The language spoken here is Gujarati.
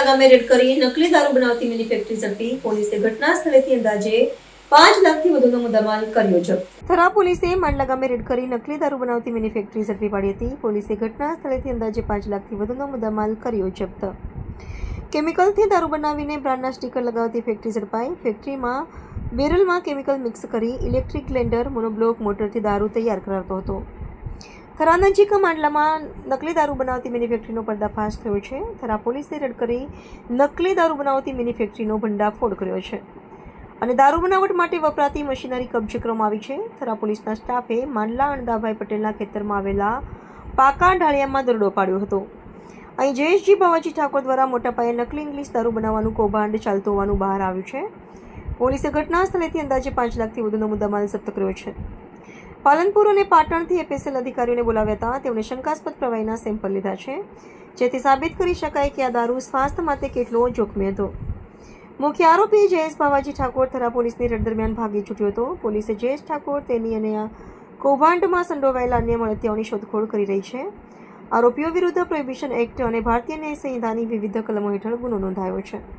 માંડલા ગામે રેડ કરી નકલી દારૂ બનાવતી મિની ફેક્ટરી ઝડપી. પોલીસે ઘટના સ્થળેથી અંદાજે 5 લાખથી વધુનો મુદ્દામાલ કર્યો જપ્ત. થરા પોલીસે માંડલા ગામે રેડ કરી નકલી દારૂ બનાવતી મિની ફેક્ટરી ઝડપી પાડી હતી. પોલીસે ઘટના સ્થળેથી અંદાજે 5 લાખથી વધુનો મુદ્દામાલ કર્યો જપ્ત. કેમિકલથી દારૂ બનાવીને બ્રાન્ડના સ્ટીકર લગાવતી ફેક્ટરી ઝડપાઈ. ફેક્ટરીમાં બેરલમાં કેમિકલ મિક્સ કરી ઇલેક્ટ્રિક ગ્લેન્ડર મોનોબ્લોક મોટરથી દારૂ તૈયાર કરાતો હતો. થરા નજીક માંડલામાં નકલી દારૂ બનાવતી મિની ફેક્ટરીનો પર્દાફાશ થયો છે. થરા પોલીસે રેડ કરી નકલી દારૂ બનાવતી મિની ફેક્ટરીનો ભંડાફોડ કર્યો છે અને દારૂ બનાવટ માટે વપરાતી મશીનરી કબજે કરવામાં આવી છે. થરા પોલીસના સ્ટાફે માંડલા અણદાભાઈ પટેલના ખેતરમાં આવેલા પાકા ઢાળિયામાં દરોડો પાડ્યો હતો. અહીં જયેશજી બાવાજી ઠાકોર દ્વારા મોટા પાયે નકલી ઇંગ્લિશ દારૂ બનાવવાનું કૌભાંડ ચાલતું હોવાનું બહાર આવ્યું છે. પોલીસે ઘટના સ્થળેથી અંદાજે 5 લાખથી વધુનો મુદ્દામાલ જપ્ત કર્યો છે. પાલનપુર અને પાટણથી એફએસએલ અધિકારીઓને બોલાવ્યા હતા. તેઓને શંકાસ્પદ પ્રવાહીના સેમ્પલ લીધા છે, જેથી સાબિત કરી શકાય કે આ દારૂ સ્વાસ્થ્ય માટે કેટલો જોખમી હતો. મુખ્ય આરોપી જયેશ બાવાજી ઠાકોર થરા પોલીસની રેડ દરમિયાન ભાગી છૂટ્યો હતો. પોલીસે જયેશ ઠાકોર, તેની અને આ કૌભાંડમાં સંડોવાયેલા અન્ય મળતિયાઓની શોધખોળ કરી રહી છે. આરોપીઓ વિરુદ્ધ પ્રોહિબિશન એક્ટ અને ભારતીય ન્યાય સંહિતાની વિવિધ કલમો હેઠળ ગુનો નોંધાયો છે.